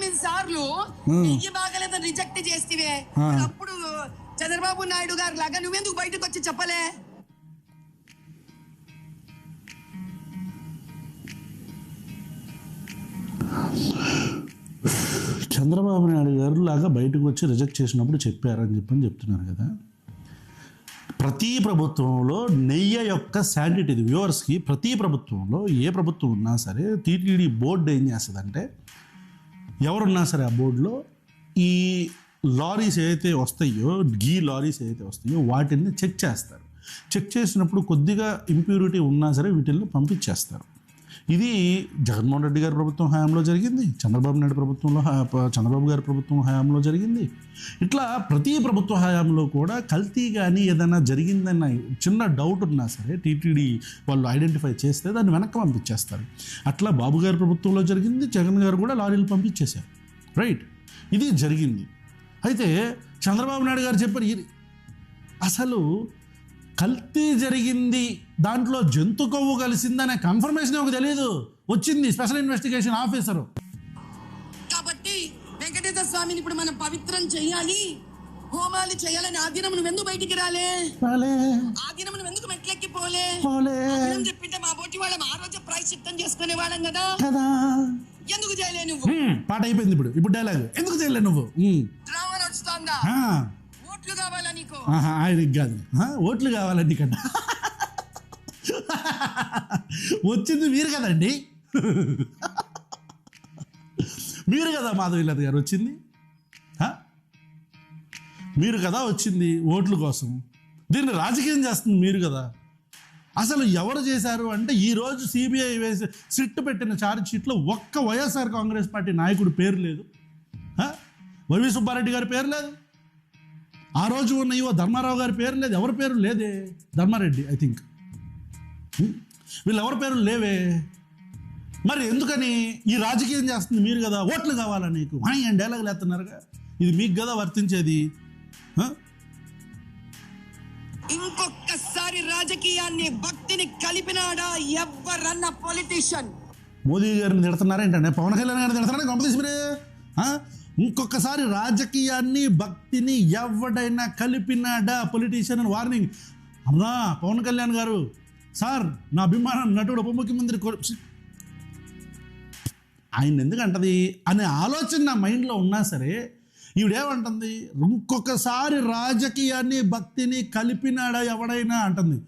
8 సార్లు నెయ్యి బాగలేదని రిజెక్ట్ చేస్తే అప్పుడు చంద్రబాబు నాయుడు గారు లాగా నువ్వెందుకు బయటకు వచ్చి చెప్పలే? చంద్రబాబు నాయుడు గారు లాగా బయటకు వచ్చి రిజెక్ట్ చేసినప్పుడు చెప్పారని చెప్తున్నారు కదా. ప్రతి ప్రభుత్వంలో నెయ్యి యొక్క శాండిటీ, ఇది వ్యూవర్స్కి, ప్రతి ప్రభుత్వంలో ఏ ప్రభుత్వం ఉన్నా సరే టీటీడీ బోర్డు ఏం చేస్తుందంటే, ఎవరున్నా సరే ఆ బోర్డులో ఈ లారీస్ ఏదైతే వస్తాయో, గీ లారీస్ ఏదైతే వస్తాయో వాటిని చెక్ చేస్తారు. చెక్ చేసినప్పుడు కొద్దిగా ఇంప్యూరిటీ ఉన్నా సరే వీటిని పంపించేస్తారు. ఇది జగన్మోహన్ రెడ్డి గారి ప్రభుత్వం హయాంలో జరిగింది, చంద్రబాబు గారి ప్రభుత్వం హయాంలో జరిగింది. ఇట్లా ప్రతి ప్రభుత్వ హయాంలో కూడా కల్తీ కానీ ఏదైనా జరిగిందన్న చిన్న డౌట్ ఉన్నా సరే టీటీడీ వాళ్ళు ఐడెంటిఫై చేస్తే దాన్ని వెనక్కి పంపించేస్తారు. అట్లా బాబు గారి ప్రభుత్వంలో జరిగింది, జగన్ గారు కూడా లారీలు పంపించేశారు. రైట్, ఇది జరిగింది. అయితే చంద్రబాబు నాయుడు గారు చెప్పారు, అసలు కల్తీ జరిగింది, దాంట్లో జంతు కొవ్వు కలిసిందనే కన్ఫర్మేషన్ ఒక తెలియదు, వచ్చింది స్పెషల్ ఇన్వెస్టిగేషన్ ఆఫీసరు. కాబట్టి వెంకటేశ్వర స్వామిని ఇప్పుడు మనం పవిత్రం చేయాలి, హోమాలు చేయాలని ఆ దినం నువ్వు ఎందుకు బయటికి రాలే? ఆ దినం నువ్వు ఎందుకు మెట్లెక్కి పోలే? చెప్పింటే మా బోటి వాళ్ళం ఆ రోజు ప్రాయశ్చిత్తం చేసుకునే వాళ్ళం కదా. ఎందుకు చేయలే నువ్వు? పాట అయిపోయింది, ఇప్పుడు డైలాగ్ ఎందుకు చేయలే నువ్వు? డ్రామా నడుస్తుందా? ఓట్లు కావాలా నీకు? ఆయనకి కాదు, ఓట్లు కావాలా నీకన్నా? వచ్చింది మీరు కదండి, మీరు కదా మాధవీలత గారు వచ్చింది, మీరు కదా వచ్చింది ఓట్ల కోసం. దీన్ని రాజకీయం చేస్తుంది మీరు కదా. అసలు ఎవరు చేశారు అంటే, ఈరోజు సిబిఐ వేసి సిట్ పెట్టిన ఛార్జ్ షీట్లో ఒక్క వైఎస్ఆర్ కాంగ్రెస్ పార్టీ నాయకుడి పేరు లేదు, వైవి సుబ్బారెడ్డి గారి పేరు లేదు, ఆ రోజు ఉన్న ఈవో ధర్మారావు గారి పేరు లేదు, ఎవరి పేరు లేదే, ధర్మారెడ్డి ఐ థింక్, వీళ్ళు ఎవరి పేరు లేవే. మరి ఎందుకని ఈ రాజకీయం చేస్తుంది మీరు కదా, ఓట్లు కావాలా నీకు అని డైలాగులు వేస్తున్నారుగా, ఇది మీకు కదా వర్తించేది. ఇంకొకసారి రాజకీయాన్ని భక్తిని కలిపినాడా ఎవరన్న పొలిటీషియన్? మోదీ గారిని తిడుతున్నారేంటంటే, పవన్ కళ్యాణ్ గారిని తిడుతున్నారా గొప్ప మీరే? ఇంకొకసారి రాజకీయాన్ని భక్తిని ఎవడైనా కలిపినాడా పొలిటీషియన్ అని వార్నింగ్. అమ్మా పవన్ కళ్యాణ్ గారు, సార్ నా అభిమానం నటుడు ఉప ముఖ్యమంత్రి ఆయన ఎందుకంటది అనే ఆలోచన నా మైండ్లో ఉన్నా సరే ఈవిడేమంటుంది, ఇంకొకసారి రాజకీయాన్ని భక్తిని కలిపినాడా ఎవడైనా అంటుంది.